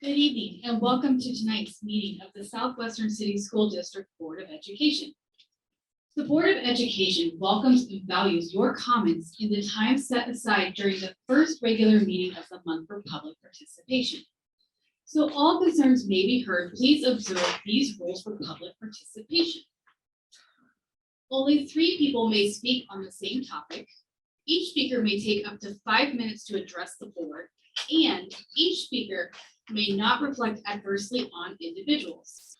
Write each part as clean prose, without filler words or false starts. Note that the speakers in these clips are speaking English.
Good evening and welcome to tonight's meeting of the Southwestern City School District Board of Education. The Board of Education welcomes and values your comments in the time set aside during the first regular meeting of the month for public participation. So all concerns may be heard. Please observe these rules for public participation. Only 3 people may speak on the same topic. Each speaker may take up to 5 minutes to address the board, and each speaker may not reflect adversely on individuals.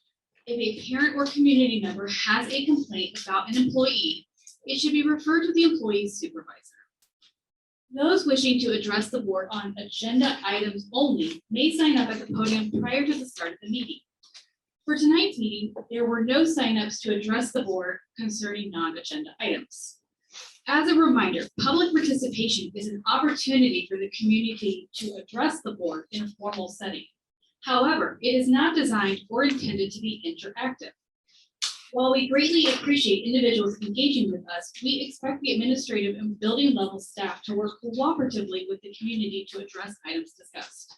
If a parent or community member has a complaint about an employee, it should be referred to the employee's supervisor. Those wishing to address the board on agenda items only may sign up at the podium prior to the start of the meeting. For tonight's meeting, there were no signups to address the board concerning non-agenda items. As a reminder, public participation is an opportunity for the community to address the board in a formal setting. However, it is not designed or intended to be interactive. While we greatly appreciate individuals engaging with us, we expect the administrative and building level staff to work cooperatively with the community to address items discussed.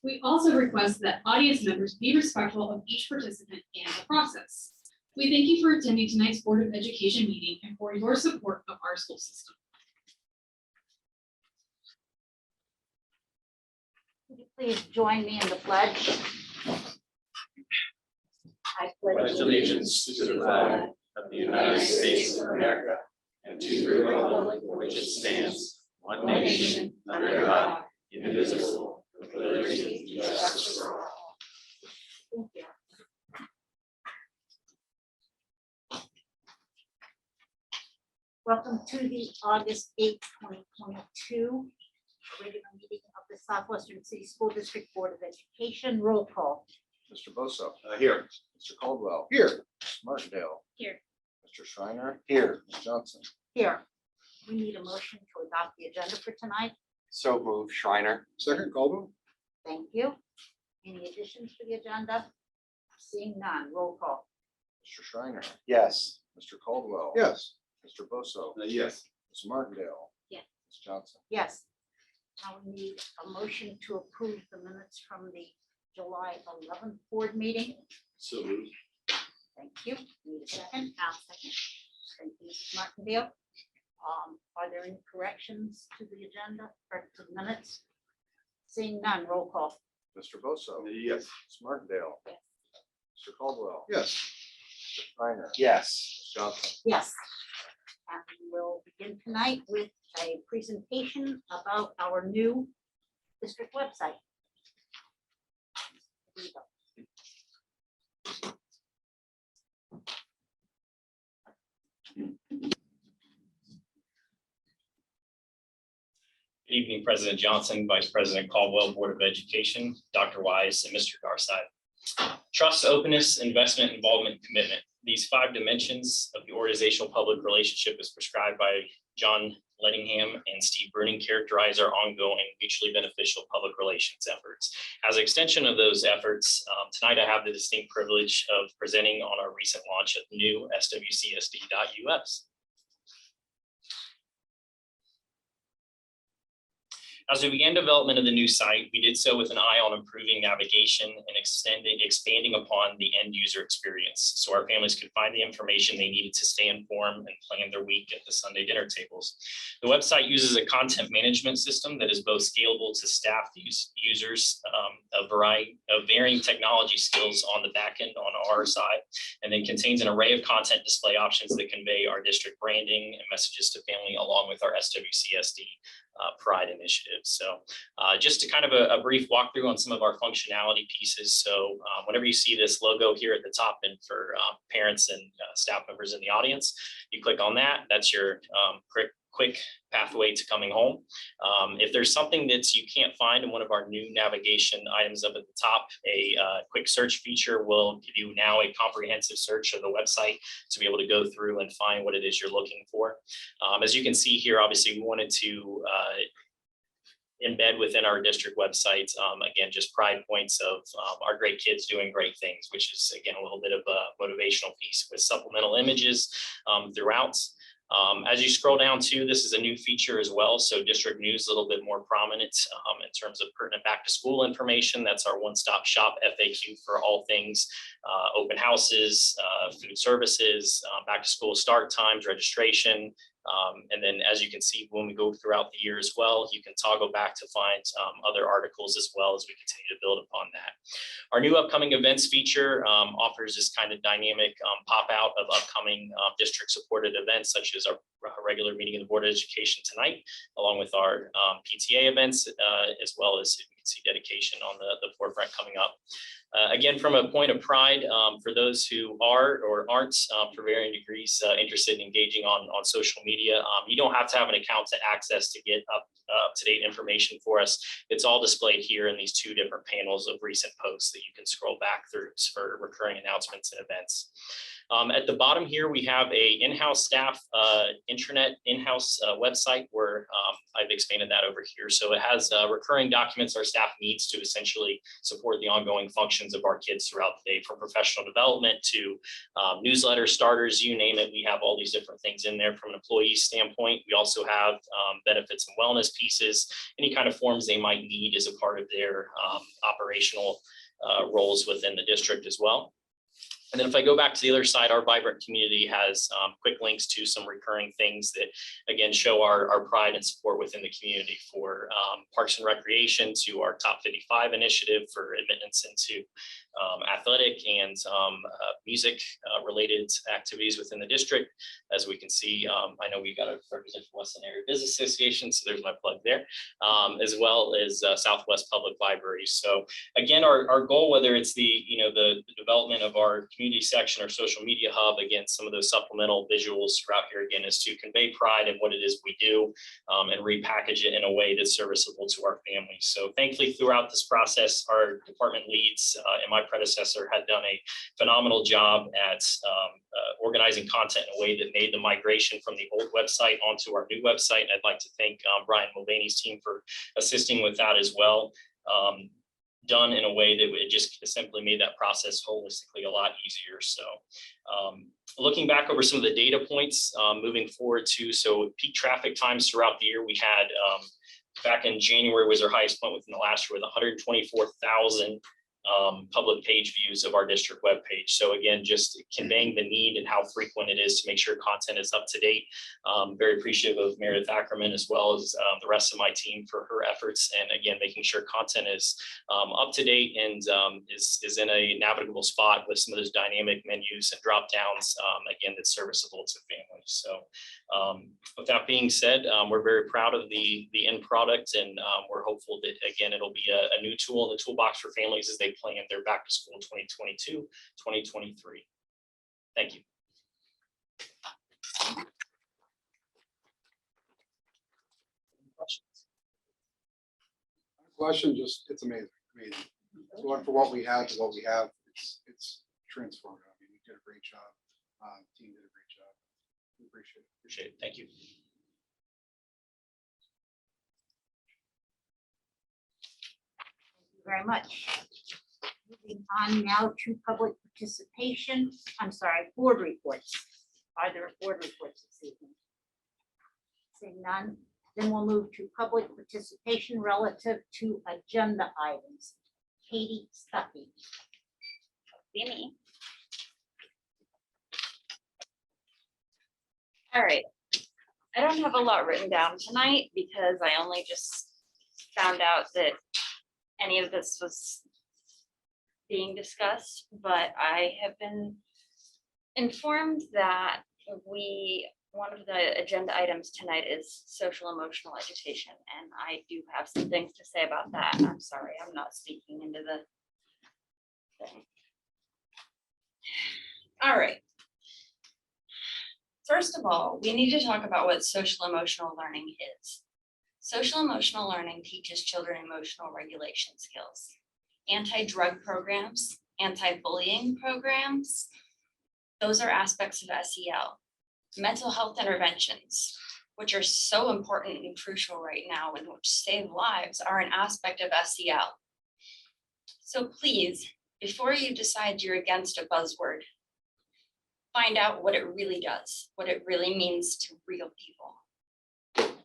We also request that audience members be respectful of each participant and the process. We thank you for attending tonight's Board of Education meeting and for your support of our school system. Would you please join me in the pledge? I Pledge allegiance to the flag of the United States of America and to the republic for which it stands, one nation, under God, indivisible, with liberty and justice for all. Thank you. Welcome to the August 8th, 2022 regular meeting of the Southwestern City School District Board of Education. Roll call. Mr. Bosso. Here. Mr. Caldwell. Here. Ms. Martindale. Here. Mr. Schreiner. Here. Ms. Johnson. Here. We need a motion to adopt the agenda for tonight. So move, Schreiner. Second, Caldwell. Thank you. Any additions to the agenda? Seeing none, roll call. Mr. Schreiner. Yes. Mr. Caldwell. Yes. Mr. Bosso. Yes. Ms. Martindale. Yes. Ms. Johnson. Yes. Now we need a motion to approve the minutes from the July 11th board meeting. So move. Thank you. Need a second? I'll second. Thank you, Mrs. Martindale. Are there any corrections to the agenda or to the minutes? Seeing none, roll call. Mr. Bosso. Yes. Ms. Martindale. Yes. Mr. Caldwell. Yes. Mr. Schreiner. Yes. Ms. Johnson. Yes. And we will begin tonight with a presentation about our new district website. Here we go. Good evening, President Johnson, Vice President Caldwell, Board of Education, Dr. Wise, and Mr. Garside. Trust, openness, investment, involvement, commitment. These 5 dimensions of the organizational public relationship as prescribed by John Lettingham and Steve Bruning characterize our ongoing mutually beneficial public relations efforts. As an extension of those efforts, tonight I have the distinct privilege of presenting on our recent launch of new swcsd.us. As we began development of the new site, we did so with an eye on improving navigation and expanding upon the end user experience, so our families could find the information they needed to stay informed and plan their week at the Sunday dinner tables. The website uses a content management system that is both scalable to staff users, a variety of varying technology skills on the back end on our side, and then contains an array of content display options that convey our district branding and messages to family, along with our SWCSD Pride initiative. So just to kind of a brief walkthrough on some of our functionality pieces. So whenever you see this logo here at the top, and for parents and staff members in the audience, you click on that. That's your quick pathway to coming home. If there's something that you can't find in one of our new navigation items up at the top, a quick search feature will give you now a comprehensive search of the website to be able to go through and find what it is you're looking for. As you can see here, obviously we wanted to embed within our district website, again, just pride points of our great kids doing great things, which is, again, a little bit of a motivational piece with supplemental images throughout. As you scroll down too, this is a new feature as well. So district news a little bit more prominent in terms of pertinent back to school information. That's our one-stop shop FAQ for all things open houses, food services, back to school start times, registration. And then as you can see, when we go throughout the year as well, you can toggle back to find other articles as well as we continue to build upon that. Our new upcoming events feature offers this kind of dynamic pop out of upcoming district supported events, such as our regular meeting of the Board of Education tonight, along with our PTA events, as well as you can see dedication on the forefront coming up. Again, from a point of pride, for those who are or aren't for varying degrees interested in engaging on social media, you don't have to have an account to access to get up-to-date information for us. It's all displayed here in these two different panels of recent posts that you can scroll back through for recurring announcements and events. At the bottom here, we have a in-house staff intranet in-house website where I've expanded that over here. So it has recurring documents our staff needs to essentially support the ongoing functions of our kids throughout the day, from professional development to newsletter starters, you name it. We have all these different things in there from an employee standpoint. We also have benefits and wellness pieces, any kind of forms they might need as a part of their operational roles within the district as well. And then if I go back to the other side, our vibrant community has quick links to some recurring things that, again, show our pride and support within the community, for Parks and Recreation to our Top 55 initiative for admittance into athletic and music related activities within the district. As we can see, I know we got a representative from Westland Area Business Association, so there's my plug there, as well as Southwest Public Library. So again, our goal, whether it's the development of our community section or social media hub, again, some of those supplemental visuals throughout here, again, is to convey pride in what it is we do and repackage it in a way that's serviceable to our families. So thankfully, throughout this process, our department leads and my predecessor had done a phenomenal job at organizing content in a way that made the migration from the old website onto our new website. And I'd like to thank Brian Mulvaney's team for assisting with that as well. Done in a way that it just simply made that process holistically a lot easier. So looking back over some of the data points moving forward too, so peak traffic times throughout the year, we had back in January was our highest point within the last year with 124,000 public page views of our district webpage. So again, just conveying the need and how frequent it is to make sure content is up to date. Very appreciative of Meredith Ackerman as well as the rest of my team for her efforts. And again, making sure content is up to date and is in a navigable spot with some of those dynamic menus and drop downs, again, that's serviceable to families. So with that being said, we're very proud of the end product, and we're hopeful that, again, it'll be a new tool in the toolbox for families as they plan their back to school 2022, 2023. Thank you. Question, just, it's amazing. Going for what we had to what we have, it's transformative. I mean, you did a great job. Team did a great job. We appreciate it. Appreciate it. Thank you. Thank you very much. Moving on now to public participation. I'm sorry, board reports. Are there board reports this evening? Seeing none, then we'll move to public participation relative to agenda items. Katie Stuckey. Me. All right. I don't have a lot written down tonight because I only just found out that any of this was being discussed, but I have been informed that one of the agenda items tonight is social emotional education, and I do have some things to say about that. I'm sorry, I'm not speaking into the thing. All right. First of all, we need to talk about what social emotional learning is. Social emotional learning teaches children emotional regulation skills, anti-drug programs, anti-bullying programs. Those are aspects of SEL. Mental health interventions, which are so important and crucial right now and which save lives, are an aspect of SEL. So please, before you decide you're against a buzzword, find out what it really does, what it really means to real people.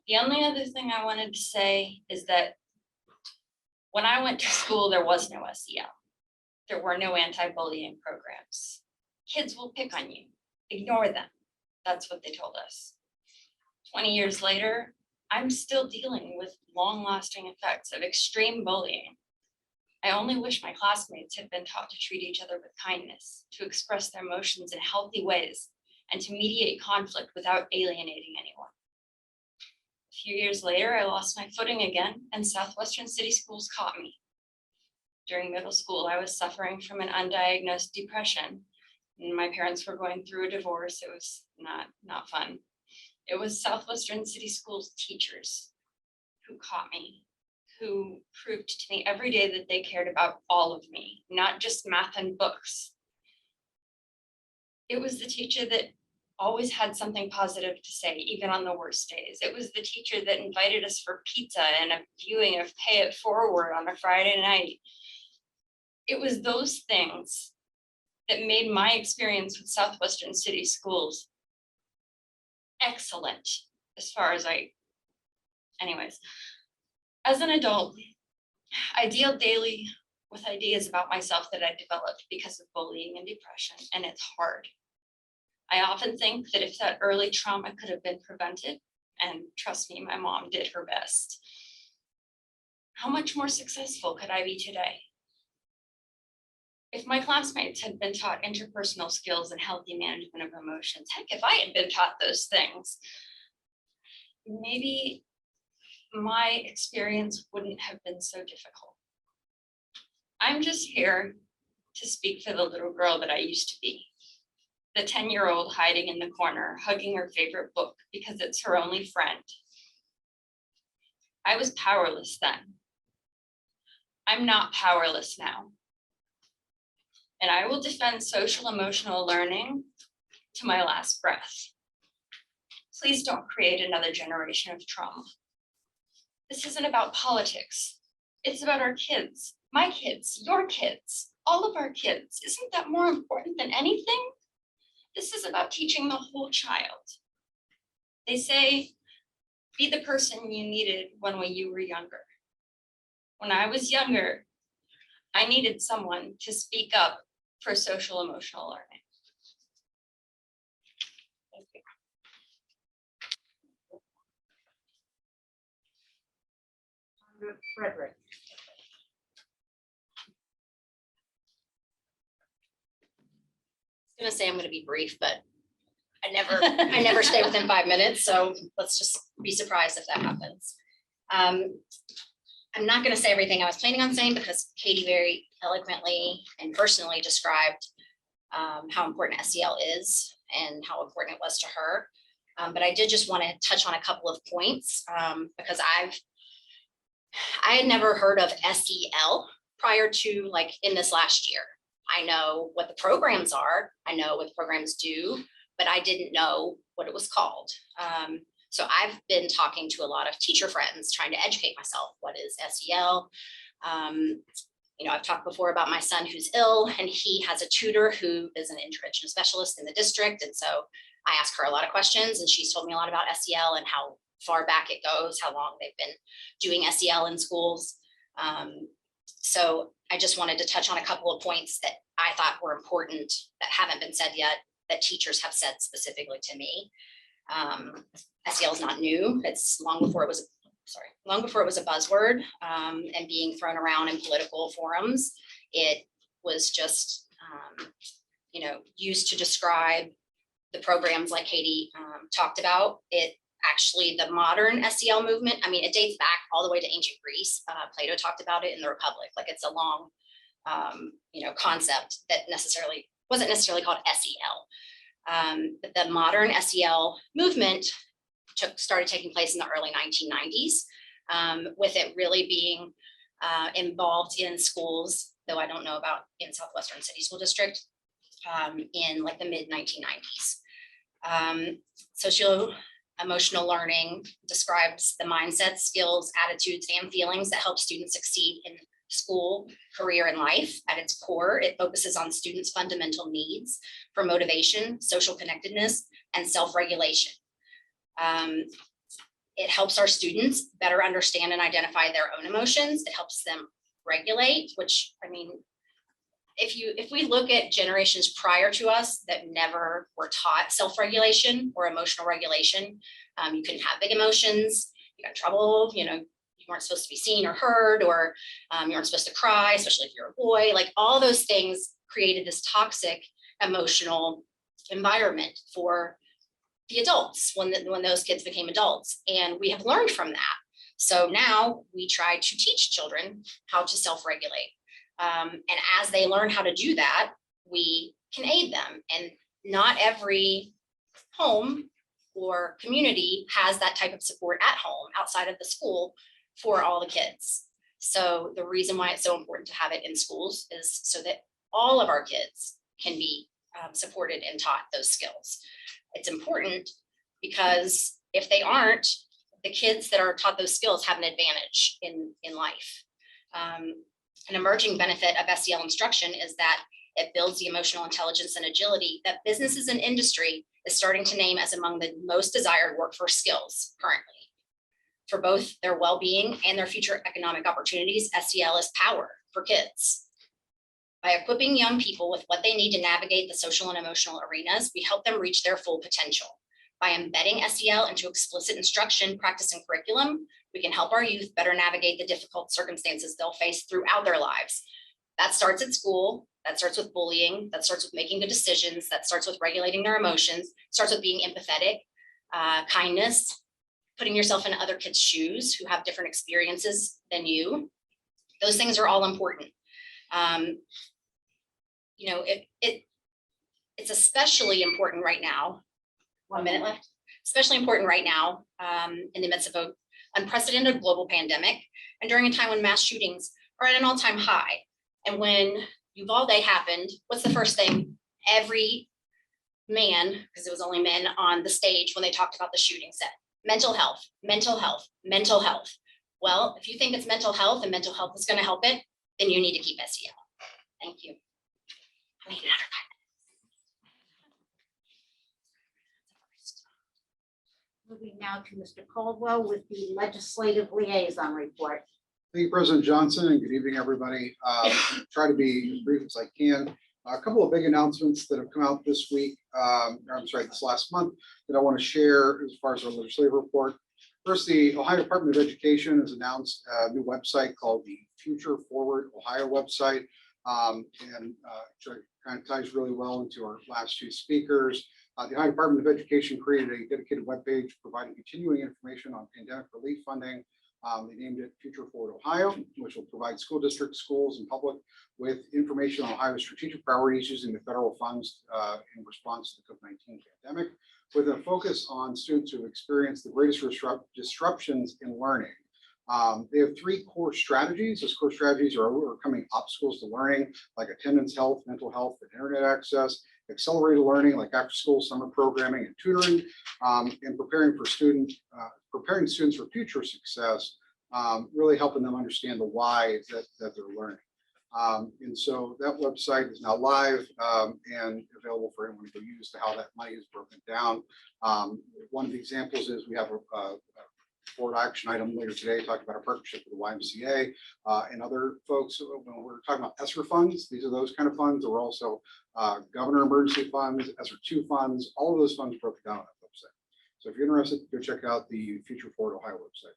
The only other thing I wanted to say is that when I went to school, there was no SEL. There were no anti-bullying programs. Kids will pick on you, ignore them. That's what they told us. 20 years later, I'm still dealing with long-lasting effects of extreme bullying. I only wish my classmates had been taught to treat each other with kindness, to express their emotions in healthy ways, and to mediate conflict without alienating anyone. A few years later, I lost my footing again, and Southwestern City Schools caught me. During middle school, I was suffering from an undiagnosed depression, and my parents were going through a divorce. It was not fun. It was Southwestern City Schools teachers who caught me, who proved to me every day that they cared about all of me, not just math and books. It was the teacher that always had something positive to say, even on the worst days. It was the teacher that invited us for pizza and a viewing of Pay It Forward on a Friday night. It was those things that made my experience with Southwestern City Schools excellent as far as anyways. As an adult, I deal daily with ideas about myself that I developed because of bullying and depression, and it's hard. I often think that if that early trauma could have been prevented, and trust me, my mom did her best, how much more successful could I be today? If my classmates had been taught interpersonal skills and healthy management of emotions, heck, if I had been taught those things, maybe my experience wouldn't have been so difficult. I'm just here to speak for the little girl that I used to be. The 10-year-old hiding in the corner, hugging her favorite book because it's her only friend. I was powerless then. I'm not powerless now. And I will defend social emotional learning to my last breath. Please don't create another generation of trauma. This isn't about politics. It's about our kids, my kids, your kids, all of our kids. Isn't that more important than anything? This is about teaching the whole child. They say, be the person you needed when you were younger. When I was younger, I needed someone to speak up for social emotional learning. Thank you. Frederick. Gonna say I'm gonna be brief, but I never stay within 5 minutes, so let's just be surprised if that happens. I'm not gonna say everything I was planning on saying because Katie very eloquently and personally described how important SEL is and how important it was to her. But I did just want to touch on a couple of points because I had never heard of SEL prior to like in this last year. I know what the programs are, I know what the programs do, but I didn't know what it was called. So I've been talking to a lot of teacher friends, trying to educate myself. What is SEL? You know, I've talked before about my son who's ill, and he has a tutor who is an intervention specialist in the district. And so I ask her a lot of questions, and she's told me a lot about SEL and how far back it goes, how long they've been doing SEL in schools. So I just wanted to touch on a couple of points that I thought were important that haven't been said yet, that teachers have said specifically to me. SEL is not new. It's long before it was a buzzword and being thrown around in political forums. It was just, you know, used to describe the programs like Katie talked about. It actually, the modern SEL movement, I mean, it dates back all the way to ancient Greece. Plato talked about it in the Republic. Like it's a long, you know, concept that wasn't necessarily called SEL. But the modern SEL movement started taking place in the early 1990s, with it really being involved in schools, though I don't know about in Southwestern City School District, in like the mid 1990s. Socio-emotional learning describes the mindset, skills, attitudes, and feelings that help students succeed in school, career, and life. At its core, it focuses on students' fundamental needs for motivation, social connectedness, and self-regulation. It helps our students better understand and identify their own emotions. It helps them regulate, which, I mean, if we look at generations prior to us that never were taught self-regulation or emotional regulation, you couldn't have big emotions, you got in trouble, you know, you weren't supposed to be seen or heard, or you weren't supposed to cry, especially if you're a boy. Like, all those things created this toxic emotional environment for the adults when those kids became adults. And we have learned from that. So now we try to teach children how to self-regulate. And as they learn how to do that, we can aid them. And not every home or community has that type of support at home outside of the school for all the kids. So the reason why it's so important to have it in schools is so that all of our kids can be supported and taught those skills. It's important because if they aren't, the kids that are taught those skills have an advantage in life. An emerging benefit of SEL instruction is that it builds the emotional intelligence and agility that businesses and industry is starting to name as among the most desired workforce skills currently. For both their well-being and their future economic opportunities, SEL is power for kids. By equipping young people with what they need to navigate the social and emotional arenas, we help them reach their full potential. By embedding SEL into explicit instruction, practice, and curriculum, we can help our youth better navigate the difficult circumstances they'll face throughout their lives. That starts at school, that starts with bullying, that starts with making good decisions, that starts with regulating their emotions, starts with being empathetic, kindness, putting yourself in other kids' shoes who have different experiences than you. Those things are all important. You know, it's especially important right now. 1 minute left. Especially important right now in the midst of an unprecedented global pandemic and during a time when mass shootings are at an all-time high. And when Uvalde happened, what's the first thing every man, because it was only men on the stage when they talked about the shooting, said? Mental health, mental health, mental health. Well, if you think it's mental health and mental health is going to help it, then you need to keep SEL. Thank you. I need another 5 minutes. Moving now to Mr. Caldwell with the legislative liaison report. Thank you, President Johnson, and good evening, everybody. Try to be as brief as I can. A couple of big announcements that have come out this week, this last month, that I want to share as far as our legislative report. First, the Ohio Department of Education has announced a new website called the Future Forward Ohio website, and kind of ties really well into our last two speakers. The Ohio Department of Education created a dedicated webpage providing continuing information on pandemic relief funding. They named it Future Forward Ohio, which will provide school districts, schools, and public with information on Ohio's strategic priorities using the federal funds in response to the COVID-19 pandemic, with a focus on students who have experienced the greatest disruptions in learning. They have 3 core strategies. Those core strategies are overcoming obstacles to learning, like attendance, health, mental health, and internet access, accelerated learning, like after-school summer programming and tutoring, and preparing students for future success, really helping them understand the why that they're learning. And so that website is now live and available for anyone to use to how that money is broken down. One of the examples is we have a board action item later today talking about our partnership with the YMCA and other folks. When we're talking about ESSER funds, these are those kind of funds. There were also governor emergency funds, ESSER 2 funds, all of those funds broken down on that website. So if you're interested, go check out the Future Forward Ohio website.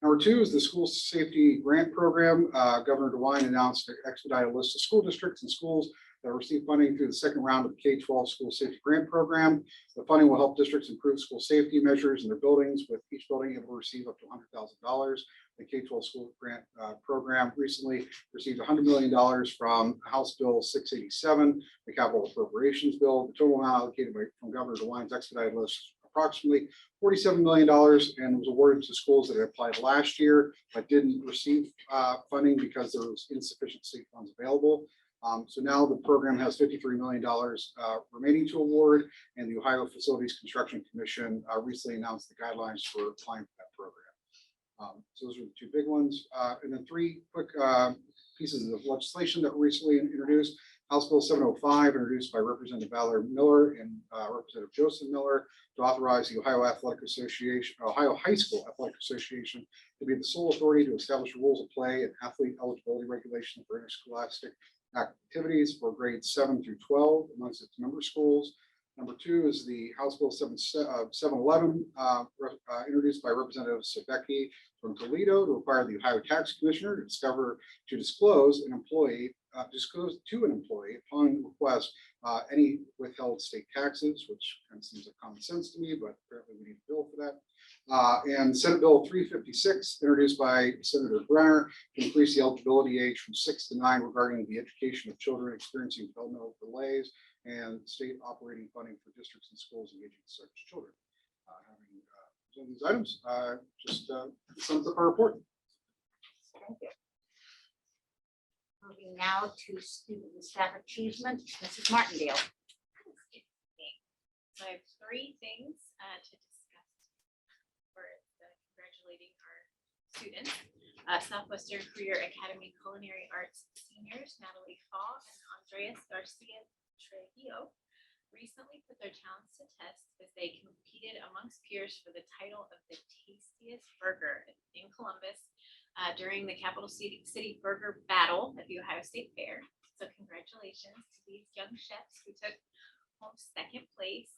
Number 2 is the School Safety Grant Program. Governor DeWine announced an expedited list of school districts and schools that receive funding through the second round of the K-12 School Safety Grant Program. The funding will help districts improve school safety measures in their buildings, with each building able to receive up to $100,000. The K-12 School Grant Program recently received $100 million from House Bill 687, the Capital Appropriations Bill. The total amount allocated from Governor DeWine's expedited list approximately $47 million, and was awarded to schools that had applied last year but didn't receive funding because there was insufficient state funds available. So now the program has $53 million remaining to award, and the Ohio Facilities Construction Commission recently announced the guidelines for applying for that program. So those are the two big ones. And then three quick pieces of legislation that were recently introduced. House Bill 705, introduced by Representative Valerie Miller and Representative Joseph Miller, to authorize the Ohio High School Athletic Association to be the sole authority to establish rules of play and athlete eligibility regulation for interscholastic activities for grades 7 through 12 amongst its member schools. Number two is the House Bill 711, introduced by Representative Sabecki from Toledo, to require the Ohio Tax Commissioner to disclose to an employee upon request any withheld state taxes, which kind of seems like common sense to me, but apparently we need a bill for that. And Senate Bill 356, introduced by Senator Brenner, to increase the eligibility age from 6 to 9 regarding the education of children experiencing developmental delays and state operating funding for districts and schools engaging such children. Having presented these items, just sums up our report. Thank you. Moving now to student and staff achievement, Mrs. Martindale. So I have three things to discuss for congratulating our students. Southwestern Career Academy Culinary Arts seniors Natalie Fall and Andreas Garcia Trujillo recently put their talents to test as they competed amongst peers for the title of the tastiest burger in Columbus during the Capital City Burger Battle at the Ohio State Fair. So congratulations to these young chefs who took home second place.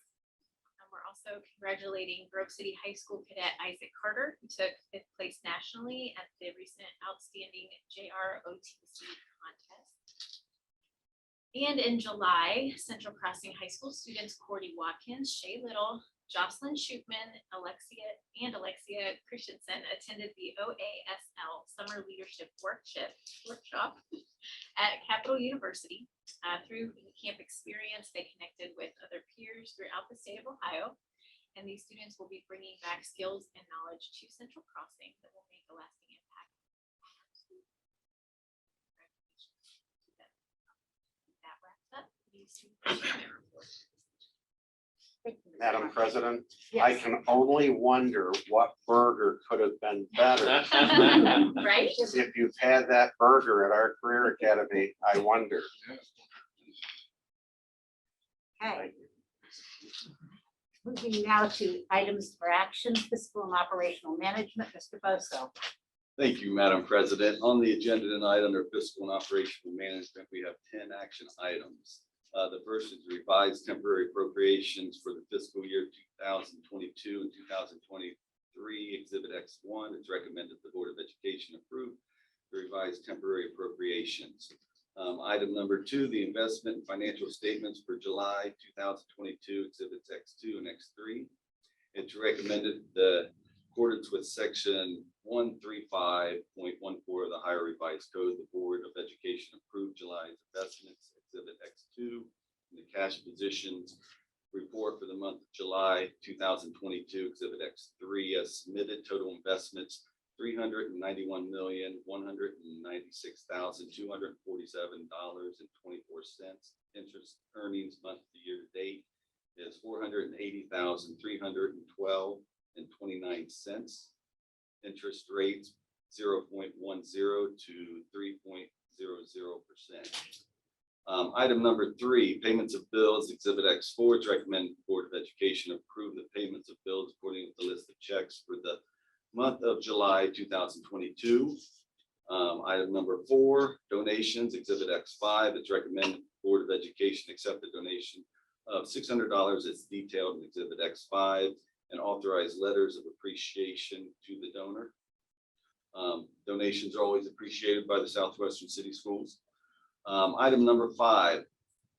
We're also congratulating Grove City High School cadet Isaac Carter, who took 5th place nationally at the recent Outstanding JROTC contest. And in July, Central Crossing High School students Cordy Watkins, Shay Little, Jocelyn Shoopman, Alexia Christensen attended the OASL Summer Leadership Workshop at Capital University. Through the camp experience, they connected with other peers throughout the state of Ohio, and these students will be bringing back skills and knowledge to Central Crossing that will make a lasting impact on our students. That wraps up these two reports. Thank you, Mrs. Madam Martindale. President, Yes. I can only wonder what burger could have been better. Right? If you've had that burger at our career academy, I wonder. Okay. Moving now to items for action, fiscal and operational management, Mr. Bosso. Thank you, Madam President. On the agenda tonight, under fiscal and operational management, we have 10 action items. The first is revised temporary appropriations for the fiscal year 2022 and 2023, Exhibit X1. It's recommended the Board of Education approve the revised temporary appropriations. Item number 2, the investment and financial statements for July 2022, Exhibits X2 and X3. It's recommended the accordance with section 135.14 of the Ohio Revised Code, the Board of Education approved July's investments, Exhibit X2, and the cash positions report for the month of July 2022, Exhibit X3, as submitted. Total investments $391,196,247.24. Interest earnings month to year to date is $480,312.29. Interest rates 0.10 to 3.00%. Item number 3, payments of bills, Exhibit X4. It's recommended the Board of Education approve the payments of bills according to the list of checks for the month of July 2022. Item number 4, donations, Exhibit X5. It's recommended the Board of Education accept the donation of $600 as detailed in Exhibit X5 and authorize letters of appreciation to the donor. Donations are always appreciated by the Southwestern City Schools. Item number 5,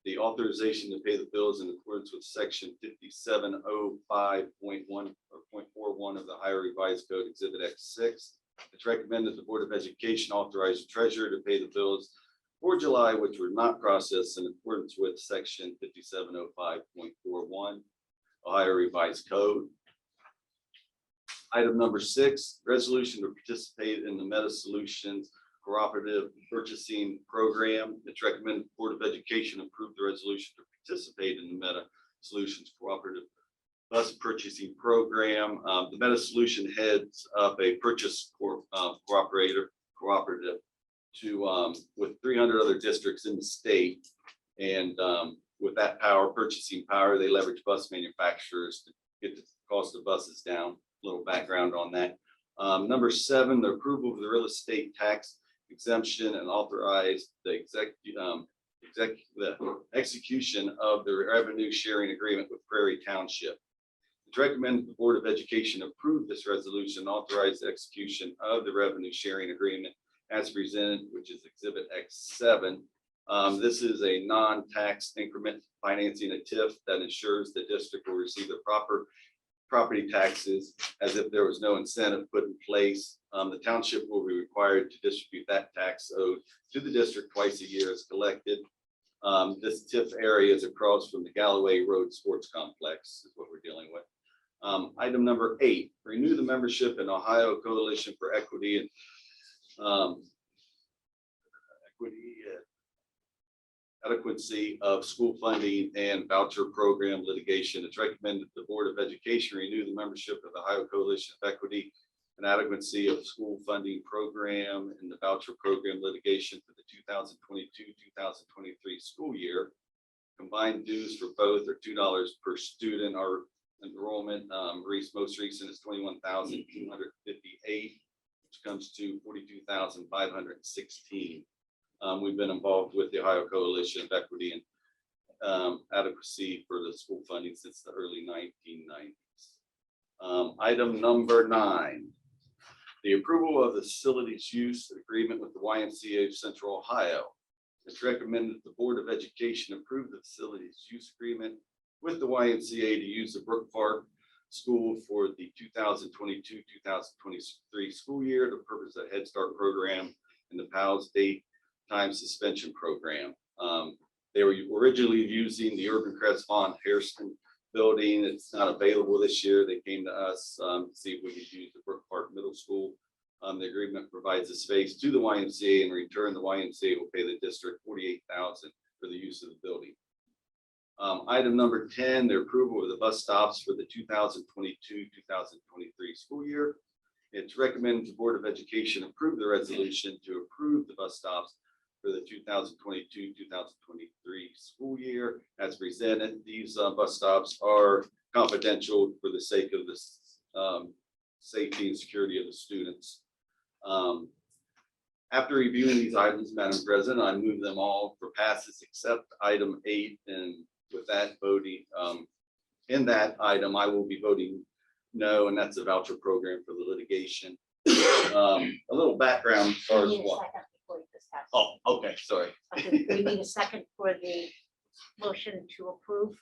the authorization to pay the bills in accordance with section 5705.1 or 0.41 of the Ohio Revised Code, Exhibit X6. It's recommended the Board of Education authorize the treasurer to pay the bills for July, which were not processed in accordance with section 5705.41 Ohio Revised Code. Item number 6, resolution to participate in the Meta Solutions Cooperative Purchasing Program. It's recommended the Board of Education approve the resolution to participate in the Meta Solutions Cooperative bus purchasing program. The Meta Solution heads up a cooperative to, with 300 other districts in the state. And with that purchasing power, they leverage bus manufacturers to get the cost of buses down. A little background on that. Number 7, the approval of the real estate tax exemption and authorize the execution of the revenue sharing agreement with Prairie Township. It's recommended the Board of Education approve this resolution, authorize the execution of the revenue sharing agreement as presented, which is Exhibit X7. This is a non-tax increment financing, a TIF that ensures the district will receive the proper property taxes as if there was no incentive put in place. The township will be required to distribute that tax owed to the district twice a year as collected. This TIF area is across from the Galloway Road Sports Complex is what we're dealing with. Item number 8, renew the membership in Ohio Coalition for Equity and adequacy of school funding and voucher program litigation. It's recommended the Board of Education renew the membership of the Ohio Coalition of Equity and adequacy of school funding program and the voucher program litigation for the 2022-2023 school year. Combined dues for both are $2 per student. Our enrollment most recent is 21,258, which comes to 42,516. We've been involved with the Ohio Coalition of Equity and adequacy for the school funding since the early 1990s. Item number 9, the approval of the facilities use agreement with the YMCA of Central Ohio. It's recommended that the Board of Education approve the facilities use agreement with the YMCA to use the Brook Park School for the 2022-2023 school year to purpose of Head Start program and the PALS daytime suspension program. They were originally using the Urban Crest Von Harrison building. It's not available this year. They came to us to see if we could use the Brook Park Middle School. The agreement provides a space to the YMCA. In return, the YMCA will pay the district $48,000 for the use of the building. Item number 10, the approval of the bus stops for the 2022-2023 school year. It's recommended the Board of Education approve the resolution to approve the bus stops for the 2022-2023 school year as presented. These bus stops are confidential for the sake of the safety and security of the students. After reviewing these items, Madam President, I move them all for passes except item 8. And with that voting, in that item, I will be voting no, and that's a voucher program for the litigation. A little background as far as We need a what. second before you discuss. Oh, okay, sorry. Okay, we need a second for the motion to approve.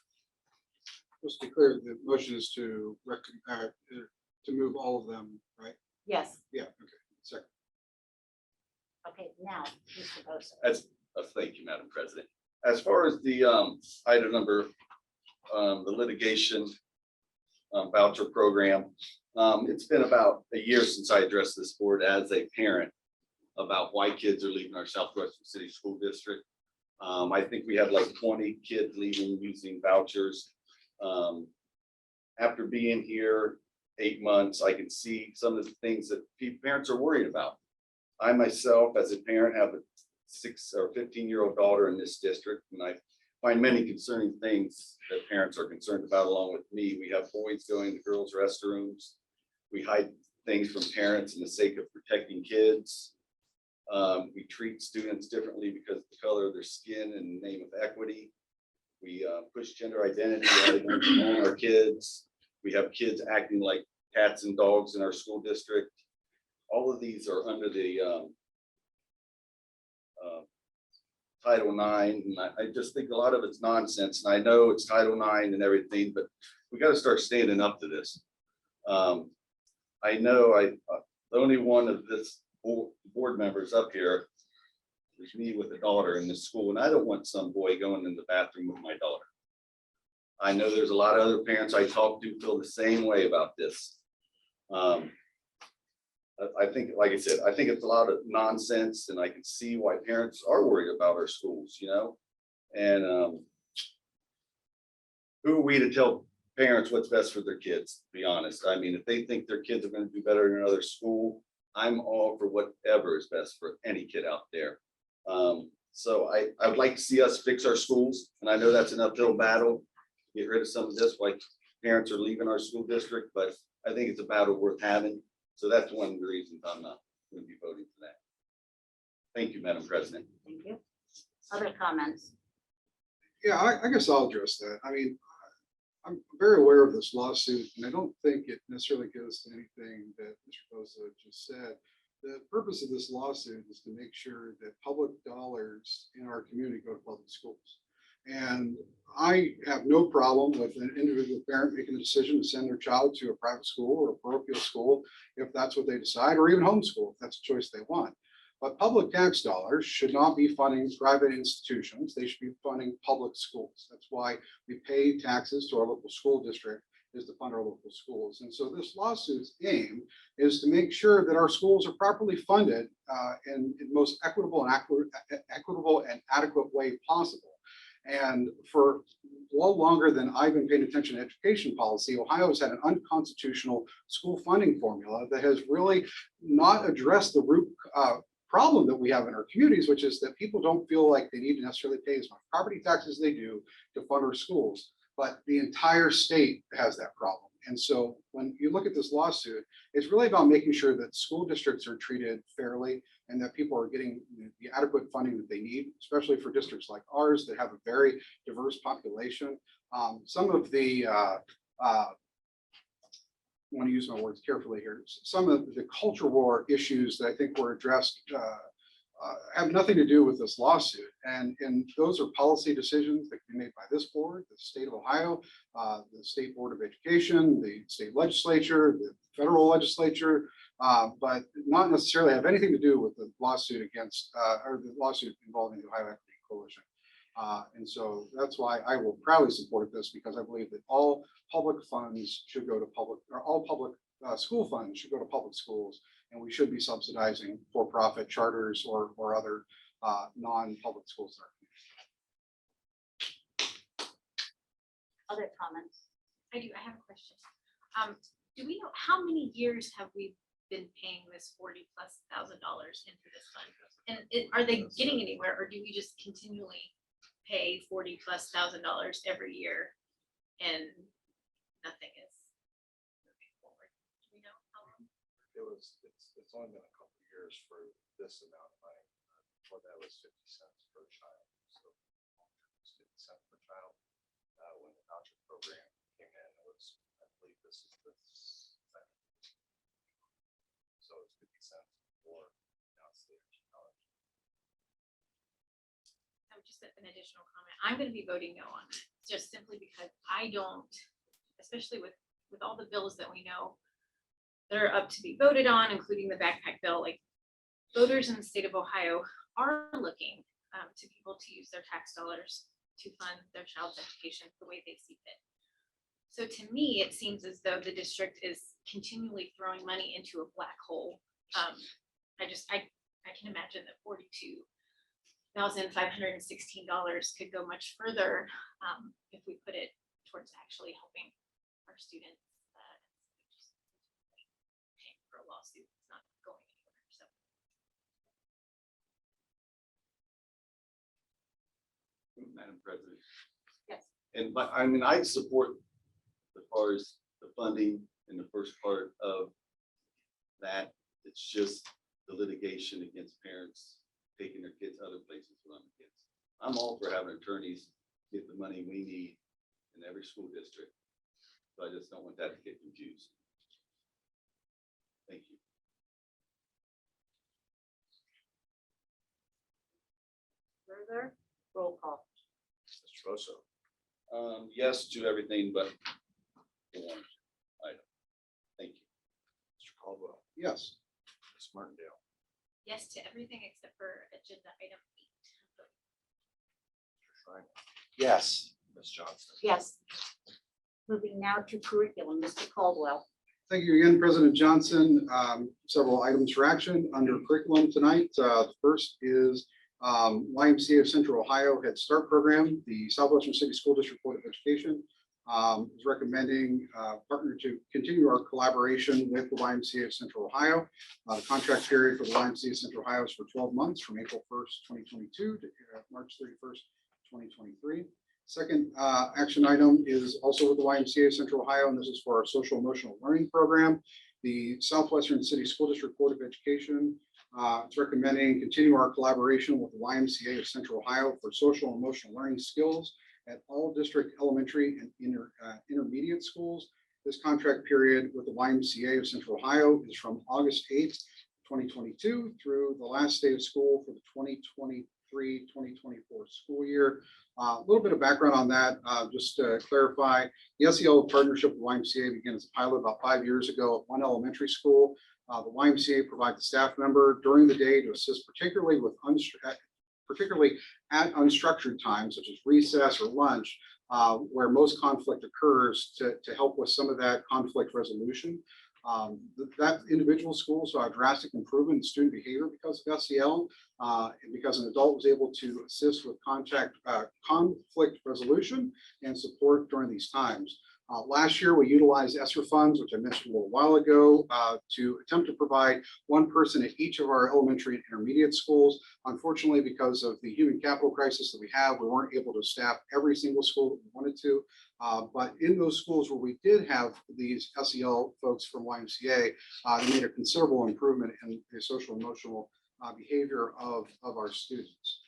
Just to be clear, the motion is to move all of them, right? Yes, Yeah, okay, second. okay, now, Mr. Bosa. Thank you, Madam President. As far as the item number, the litigation voucher program, it's been about a year since I addressed this board as a parent about why kids are leaving our Southwestern City School District. I think we had like 20 kids leaving using vouchers. After being here 8 months, I can see some of the things that parents are worried about. I myself, as a parent, have a 6 or 15-year-old daughter in this district, and I find many concerning things that parents are concerned about along with me. We have boys going to girls' restrooms. We hide things from parents in the sake of protecting kids. We treat students differently because of the color of their skin in the name of equity. We push gender identity rather than on our kids. We have kids acting like cats and dogs in our school district. All of these are under the Title IX, and I just think a lot of it's nonsense. And I know it's Title IX and everything, but we got to start standing up to this. I know the only one of this board members up here is me with a daughter in this school, and I don't want some boy going in the bathroom with my daughter. I know there's a lot of other parents I talk to feel the same way about this. I think, like I said, I think it's a lot of nonsense, and I can see why parents are worried about our schools, you know? And who are we to tell parents what's best for their kids, to be honest. I mean, if they think their kids are gonna do better in another school, I'm all for whatever is best for any kid out there. So I would like to see us fix our schools, and I know that's an uphill battle. Get rid of some of this, like parents are leaving our school district, but I think it's a battle worth having. So that's one of the reasons I'm not going to be voting for that. Thank you, Madam President. Thank you. Other comments? Yeah, I guess I'll address that. I mean, I'm very aware of this lawsuit, and I don't think it necessarily goes to anything that Mr. Bosa just said. The purpose of this lawsuit is to make sure that public dollars in our community go to public schools. And I have no problem with an individual parent making a decision to send their child to a private school or a parochial school if that's what they decide, or even homeschool if that's a choice they want. But public tax dollars should not be funding private institutions. They should be funding public schools. That's why we pay taxes to our local school district, is to fund our local schools. And so this lawsuit's aim is to make sure that our schools are properly funded in the most equitable and adequate way possible. And for well longer than I've been paying attention to education policy, Ohio has had an unconstitutional school funding formula that has really not addressed the root problem that we have in our communities, which is that people don't feel like they need to necessarily pay as much property taxes as they do to fund our schools. But the entire state has that problem. And so when you look at this lawsuit, it's really about making sure that school districts are treated fairly and that people are getting the adequate funding that they need, especially for districts like ours that have a very diverse population. Some of the, I want to use my words carefully here, some of the culture war issues that I think were addressed have nothing to do with this lawsuit. And those are policy decisions that can be made by this board, the state of Ohio, the State Board of Education, the state legislature, the federal legislature, but not necessarily have anything to do with the lawsuit against, or the lawsuit involving the Ohio Equity Coalition. And so that's why I will proudly support this, because I believe that all public funds should go to public, or all public school funds should go to public schools. And we should be subsidizing for-profit charters or other non-public schools. Other comments? I do, I have a question. Do we know how many years have we been paying this $40,000+ into this fund? And are they getting anywhere, or do we just continually pay $40,000+ every year and nothing is moving forward? Do we know how long? It's only been a couple of years for this amount of money. Before that was 50 cents per child. So it's 50 cents per child. When the voucher program came in, it was, I believe this is the second. So it's 50 cents for now it's $8. So just an additional comment. I'm going to be voting no on it, just simply because I don't, especially with all the bills that we know that are up to be voted on, including the backpack bill, like voters in the state of Ohio are looking to people to use their tax dollars to fund their child's education the way they see fit. So to me, it seems as though the district is continually throwing money into a black hole. I can imagine that $42,516 could go much further if we put it towards actually helping our students. Paying for a lawsuit, it's not going anywhere. So Madam President. Yes. And but I mean, I support as far as the funding in the first part of that. It's just the litigation against parents taking their kids other places with other kids. I'm all for having attorneys get the money we need in every school district. So I just don't want that to get confused. Thank you. Further, roll call. Mr. Bosso, Yes to everything but the one item. Thank you. Mr. Caldwell, Yes. Ms. Martindale, yes to everything except for agenda item 8. Mr. Schreiner, Yes. Ms. Johnson. Yes. Moving now to curriculum, Mr. Caldwell. Thank you again, President Johnson. Several items for action under curriculum tonight. The first is YMCA of Central Ohio Head Start Program. The Southwestern City School District Board of Education is recommending partner to continue our collaboration with the YMCA of Central Ohio. The contract period for the YMCA of Central Ohio is for 12 months from April 1st, 2022 to March 31st, 2023. Second action item is also with the YMCA of Central Ohio, and this is for our social emotional learning program. The Southwestern City School District Board of Education is recommending continue our collaboration with the YMCA of Central Ohio for social and emotional learning skills at all district elementary and intermediate schools. This contract period with the YMCA of Central Ohio is from August 8th, 2022 through the last day of school for the 2023-2024 school year. A little bit of background on that, just to clarify, the SEL partnership with YMCA began as a pilot about 5 years ago at one elementary school. The YMCA provides a staff member during the day to assist particularly at unstructured times such as recess or lunch, where most conflict occurs to help with some of that conflict resolution. That individual school saw a drastic improvement in student behavior because of SEL, and because an adult was able to assist with conflict resolution and support during these times. Last year, we utilized ESSER funds, which I mentioned a little while ago, to attempt to provide one person at each of our elementary and intermediate schools. Unfortunately, because of the human capital crisis that we have, we weren't able to staff every single school that we wanted to. But in those schools where we did have these SEL folks from YMCA, they made a considerable improvement in the social emotional behavior of our students.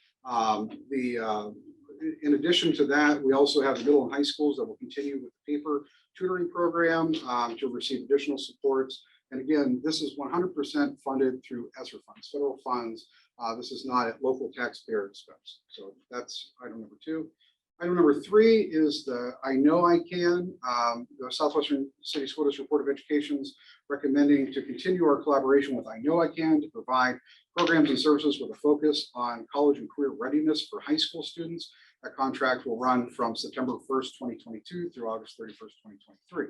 In addition to that, we also have the middle and high schools that will continue with the paper tutoring program to receive additional supports. And again, this is 100% funded through ESSER funds, federal funds. This is not at local taxpayer expense. So that's item number 2. Item number 3 is the I Know I Can. The Southwestern City School District Board of Education's recommending to continue our collaboration with I Know I Can to provide programs and services with a focus on college and career readiness for high school students. That contract will run from September 1st, 2022 through August 31st, 2023.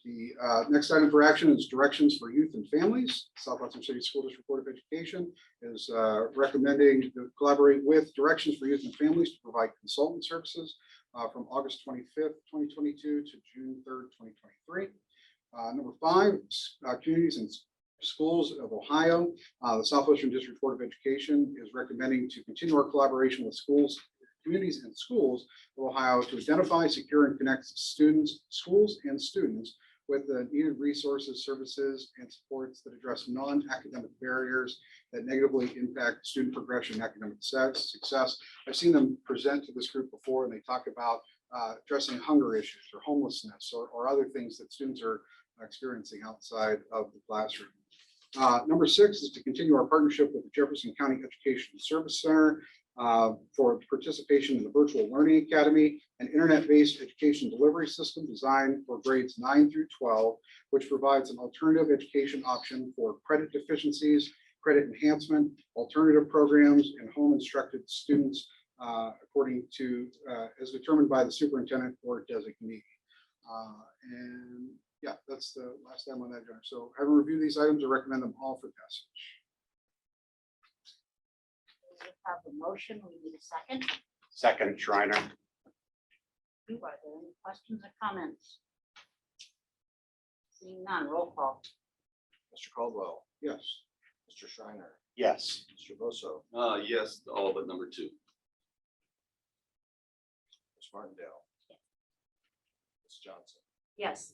The next item for action is directions for youth and families. Southwestern City School District Board of Education is recommending to collaborate with Directions for Youth and Families to provide consultant services from August 25th, 2022 to June 3rd, 2023. Number 5, communities and schools of Ohio. The Southwestern District Board of Education is recommending to continue our collaboration with schools, communities and schools of Ohio to identify, secure, and connect students, schools, and students with the needed resources, services, and supports that address non-academic barriers that negatively impact student progression and academic success. I've seen them present to this group before, and they talk about addressing hunger issues or homelessness or other things that students are experiencing outside of the classroom. Number 6 is to continue our partnership with the Jefferson County Education Service Center for participation in the Virtual Learning Academy, an internet-based education delivery system designed for grades 9 through 12, which provides an alternative education option for credit deficiencies, credit enhancement, alternative programs, and home instructed students according to, as determined by the superintendent or designee. And yeah, that's the last time on that, John. So having reviewed these items, I recommend them all for passage. We have a motion. We need a second. Second, Shriner. Are there any questions or comments? Seeing none, roll call. Mr. Caldwell. Yes. Mr. Shriner. Yes. Mr. Bosso. Yes, to all but number 2. Ms. Martindale. Ms. Johnson. Yes.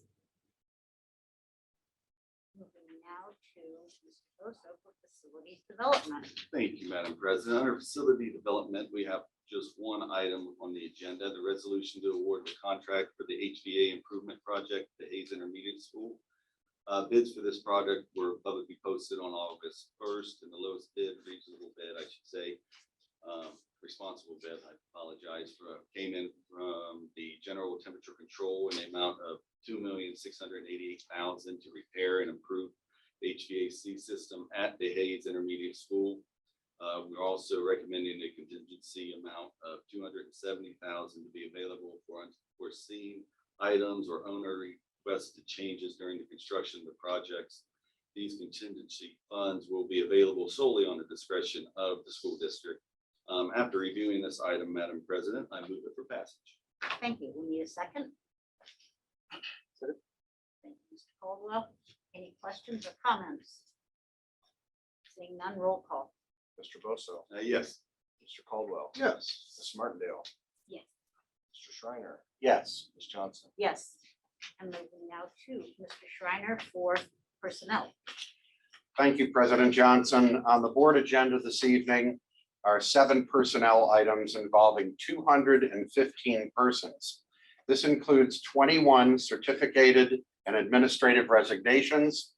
Moving now to Mr. Bosso for facilities development. Thank you, Madam President. Under facility development, we have just one item on the agenda, the resolution to award the contract for the HVA improvement project at the Hayes Intermediate School. Bids for this project were publicly posted on August 1st, and the lowest bid, reasonable bid, I should say, responsible bid, I apologize for, came in from the General Temperature Control in the amount of $2,688,000 to repair and improve the HVAC system at the Hayes Intermediate School. We're also recommending a contingency amount of $270,000 to be available for unforeseen items or owner requested changes during the construction of the projects. These contingency funds will be available solely on the discretion of the school district. After reviewing this item, Madam President, I move it for passage. Thank you. We need a second. Thank you, Mr. Caldwell. Any questions or comments? Seeing none, roll call. Mr. Bosso, Yes. Mr. Caldwell, Yes. Ms. Martindale, Yes. Mr. Shriner, Yes. Ms. Johnson. Yes. And moving now to Mr. Shriner for personnel. Thank you, President Johnson. On the board agenda this evening are 7 personnel items involving 215 persons. This includes 21 certificated and administrative resignations,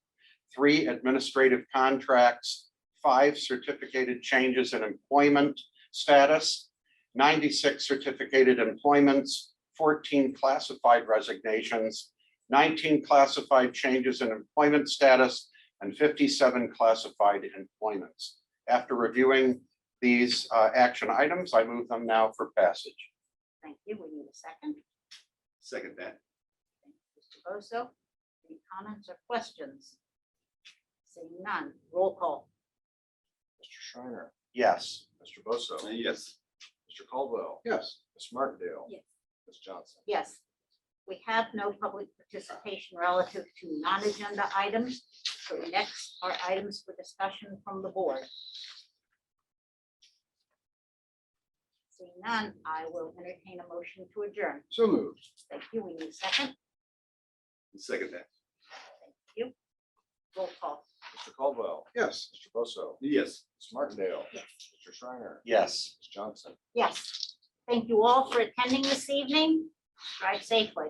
3 administrative contracts, 5 certificated changes in employment status, 96 certificated employments, 14 classified resignations, 19 classified changes in employment status, and 57 classified employments. After reviewing these action items, I move them now for passage. Thank you. We need a second. Second that. Mr. Bosso, any comments or questions? Seeing none, roll call. Mr. Shriner, Yes. Mr. Bosso, Yes. Mr. Caldwell, Yes. Ms. Martindale. Yes. Ms. Johnson. Yes. We have no public participation relative to non-agenda items. So next are items for discussion from the board. Seeing none, I will entertain a motion to adjourn. So moved. Thank you. We need a second. Second that. Roll call. Mr. Caldwell, Yes. Mr. Bosso, Yes. Ms. Martindale. Yes. Mr. Shriner, Yes. Ms. Johnson. Yes. Thank you all for attending this evening. Drive safely.